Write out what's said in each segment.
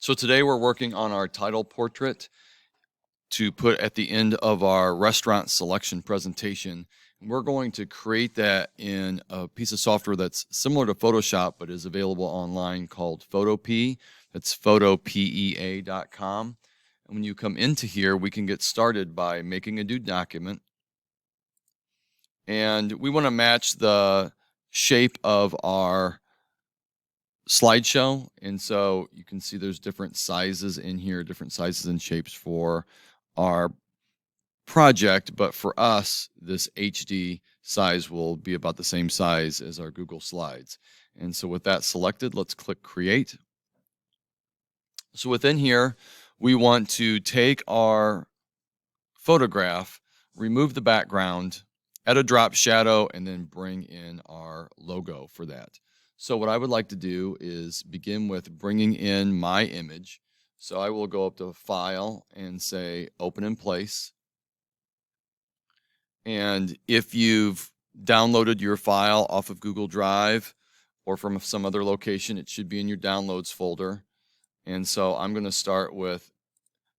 So today we're working on our title portrait to put at the end of our restaurant selection presentation. And we're going to create that in a piece of software that's similar to Photoshop but is available online called Photopea. That's photopea.com. And when you come into here, we can get started by making a new document. And we want to match the shape of our slideshow, and so you can see there's different sizes in here, different sizes and shapes for our project, but for us this HD size will be about the same size as our Google Slides. And so with that selected, let's click create. So within here we want to take our photograph, remove the background, add a drop shadow, and then bring in our logo for that. So what I would like to do is begin with bringing in my image. So I will go up to File and say Open in Place. And if you've downloaded your file off of Google Drive or from some other location, it should be in your Downloads folder. And so I'm going to start with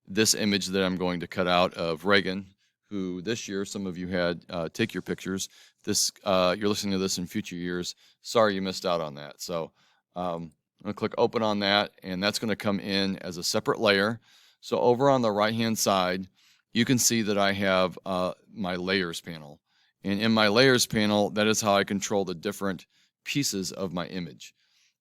this image that I'm going to cut out of Reagan, who this year some of you had take your pictures. This you're listening to this in future years. Sorry you missed out on that. So I'm going to click open on that, and that's going to come in as a separate layer. So over on the right hand side, you can see that I have my layers panel. And in my layers panel, that is how I control the different pieces of my image.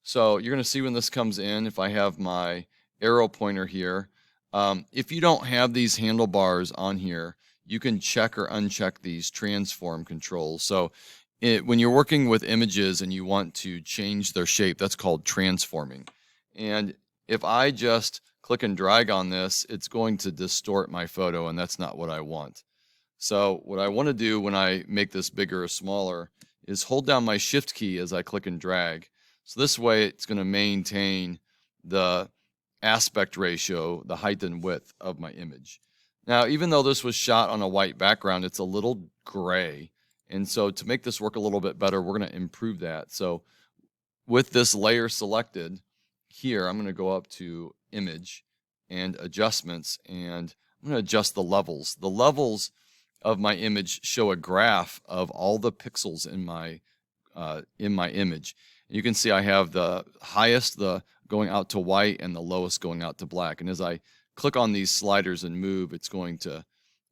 So you're going to see when this comes in, if I have my arrow pointer here, if you don't have these handlebars on here, you can check or uncheck these transform controls. So when you're working with images and you want to change their shape, that's called transforming. And if I just click and drag on this, it's going to distort my photo, and that's not what I want. So what I want to do when I make this bigger or smaller is hold down my shift key as I click and drag. So this way it's going to maintain the aspect ratio, the height and width of my image. Now, even though this was shot on a white background, it's a little gray. And so to make this work a little bit better, we're going to improve that. So with this layer selected here, I'm going to go up to Image and Adjustments, and I'm going to adjust the levels. The levels of my image show a graph of all the pixels in my image. You can see I have the highest going out to white and the lowest going out to black. And as I click on these sliders and move, it's going to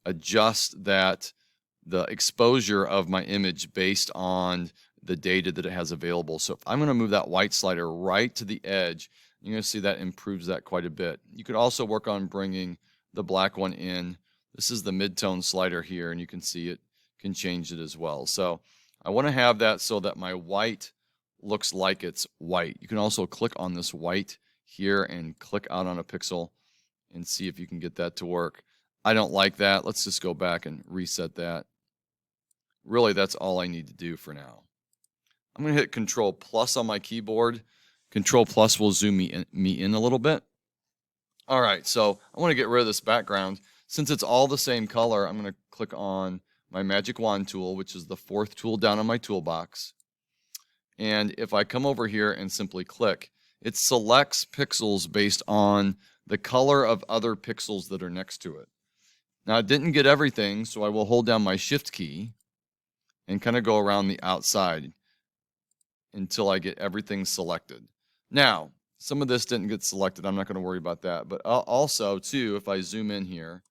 adjust the exposure of my image based on the data that it has available. So if I'm going to move that white slider right to the edge, you're going to see that improves that quite a bit. You could also work on bringing the black one in. This is the mid-tone slider here, and you can see it can change it as well. So I want to have that so that my white looks like it's white. You can also click on this white here and click out on a pixel and see if you can get that to work. I don't like that. Let's just go back and reset that. Really, that's all I need to do for now. I'm going to hit Control Plus on my keyboard. Control Plus will zoom me in a little bit. All right, so I want to get rid of this background. Since it's all the same color, I'm going to click on my Magic Wand tool, which is the fourth tool down on my toolbox. And if I come over here and simply click, it selects pixels based on the color of other pixels that are next to it. Now it didn't get everything, so I will hold down my shift key and kind of go around the outside until I get everything selected. Now, some of this didn't get selected. I'm not going to worry about that. But also, too, if I zoom in here,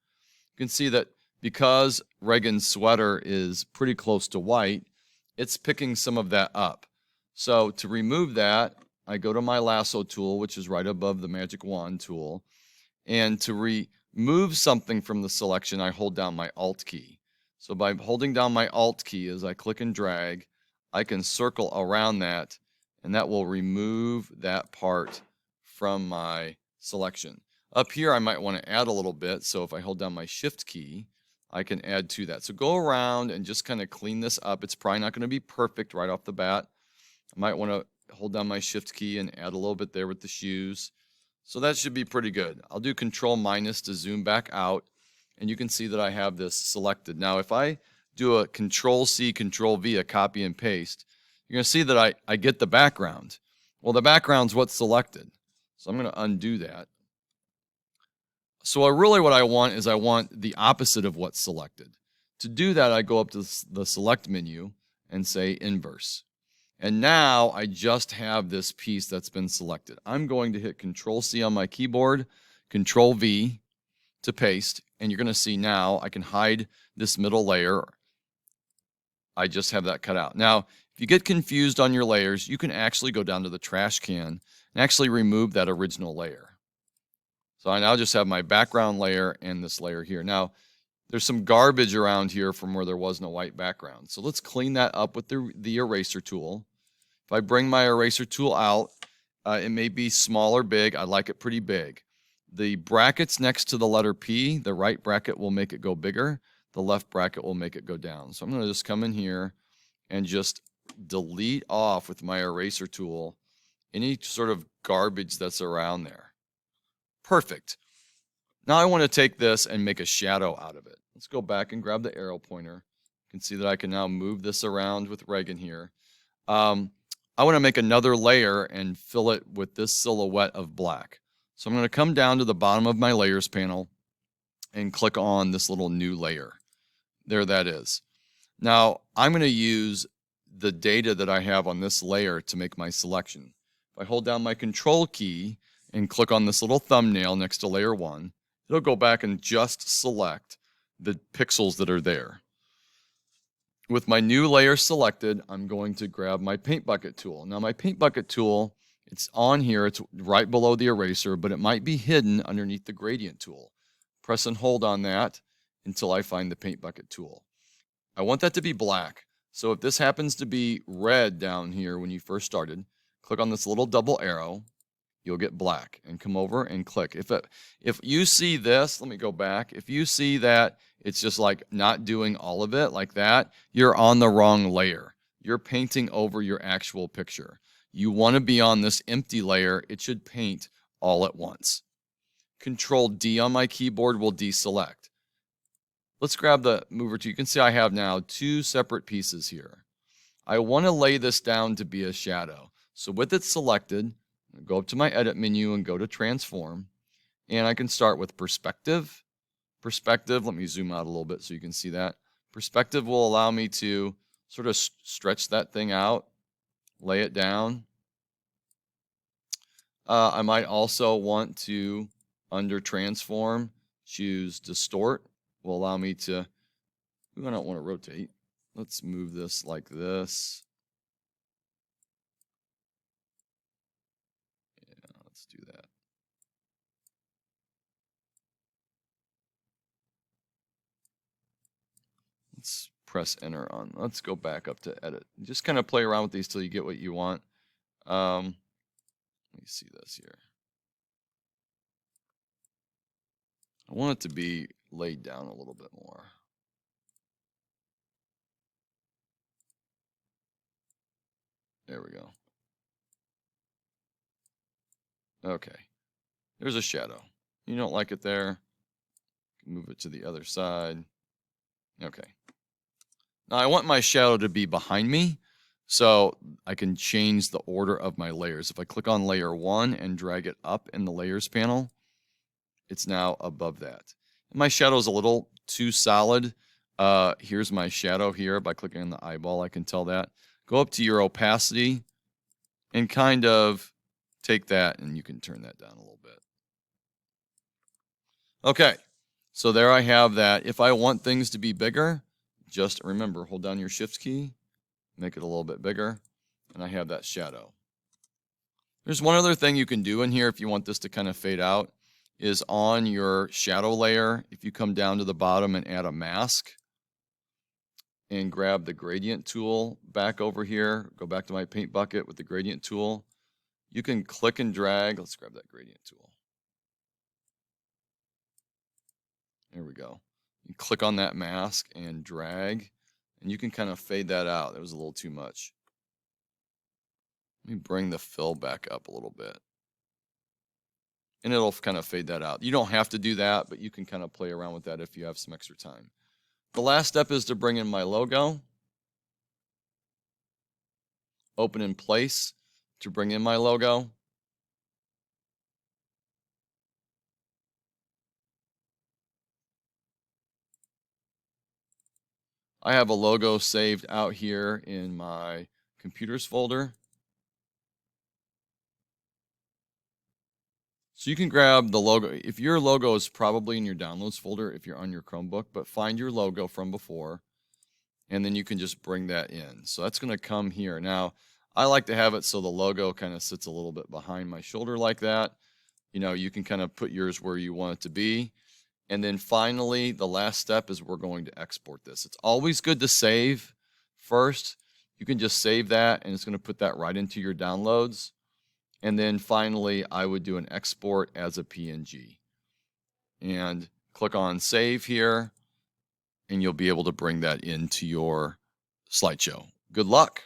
you can see that because Reagan's sweater is pretty close to white, it's picking some of that up. So to remove that, I go to my Lasso tool, which is right above the Magic Wand tool. And to remove something from the selection, I hold down my Alt key. So by holding down my Alt key as I click and drag, I can circle around that, and that will remove that part from my selection. Up here, I might want to add a little bit. So if I hold down my Shift key, I can add to that. So go around and just kind of clean this up. It's probably not going to be perfect right off the bat. I might want to hold down my Shift key and add a little bit there with the shoes. So that should be pretty good. I'll do Control minus to zoom back out, and you can see that I have this selected. Now if I do a Control C, Control V, a copy and paste, you're going to see that I get the background. Well, the background's what's selected. So I'm going to undo that. So really what I want is I want the opposite of what's selected. To do that, I go up to the select menu and say inverse. And now I just have this piece that's been selected. I'm going to hit Control C on my keyboard, Control V to paste, and you're going to see now I can hide this middle layer. I just have that cut out. Now, if you get confused on your layers, you can actually go down to the trash can and actually remove that original layer. So I now just have my background layer and this layer here. Now, there's some garbage around here from where there was no white background. So let's clean that up with the eraser tool. If I bring my eraser tool out, it may be small or big. I like it pretty big. The brackets next to the letter P, the right bracket will make it go bigger. The left bracket will make it go down. So I'm going to just come in here and just delete off with my eraser tool any sort of garbage that's around there. Perfect. Now I want to take this and make a shadow out of it. Let's go back and grab the arrow pointer. You can see that I can now move this around with Reagan here. I want to make another layer and fill it with this silhouette of black. So I'm going to come down to the bottom of my layers panel and click on this little new layer. There that is. Now I'm going to use the data that I have on this layer to make my selection. If I hold down my control key and click on this little thumbnail next to layer 1, it'll go back and just select the pixels that are there. With my new layer selected, I'm going to grab my paint bucket tool. Now my paint bucket tool, it's on here, it's right below the eraser, but it might be hidden underneath the gradient tool. Press and hold on that until I find the paint bucket tool. I want that to be black. So if this happens to be red down here when you first started, click on this little double arrow, you'll get black, and come over and click. If you see this, let me go back. If you see that it's just like not doing all of it like that, you're on the wrong layer. You're painting over your actual picture. You want to be on this empty layer. It should paint all at once. Control D on my keyboard will deselect. Let's grab the mover tool. You can see I have now 2 separate pieces here. I want to lay this down to be a shadow. So with it selected, go up to my edit menu and go to transform. And I can start with perspective. Perspective, let me zoom out a little bit so you can see that. Perspective will allow me to sort of stretch that thing out, lay it down. I might also want to, under transform, choose distort. Will allow me to, I don't want to rotate. Let's move this like this. Yeah, let's do that. Let's press enter on. Let's go back up to edit. Just kind of play around with these till you get what you want. Let me see this here. I want it to be laid down a little bit more. There we go. Okay. There's a shadow. You don't like it there? Move it to the other side. Okay. Now I want my shadow to be behind me, so I can change the order of my layers. If I click on layer 1 and drag it up in the layers panel, it's now above that. My shadow is a little too solid. Here's my shadow here. By clicking on the eyeball, I can tell that. Go up to your opacity and kind of take that, and you can turn that down a little bit. Okay, so there I have that. If I want things to be bigger, just remember, hold down your shift key, make it a little bit bigger, and I have that shadow. There's one other thing you can do in here if you want this to kind of fade out, is on your shadow layer, if you come down to the bottom and add a mask, and grab the gradient tool back over here, go back to my paint bucket with the gradient tool, you can click and drag. Let's grab that gradient tool. There we go. You click on that mask and drag, and you can kind of fade that out. That was a little too much. Let me bring the fill back up a little bit. And it'll kind of fade that out. You don't have to do that, but you can kind of play around with that if you have some extra time. The last step is to bring in my logo. Open in place to bring in my logo. I have a logo saved out here in my computers folder. So you can grab the logo. If your logo is probably in your downloads folder, if you're on your Chromebook, but find your logo from before, and then you can just bring that in. So that's going to come here. Now, I like to have it so the logo kind of sits a little bit behind my shoulder like that. You know, you can kind of put yours where you want it to be. And then finally, the last step is we're going to export this. It's always good to save first. You can just save that, and it's going to put that right into your downloads. And then finally, I would do an export as a PNG. And click on Save here, and you'll be able to bring that into your slideshow. Good luck.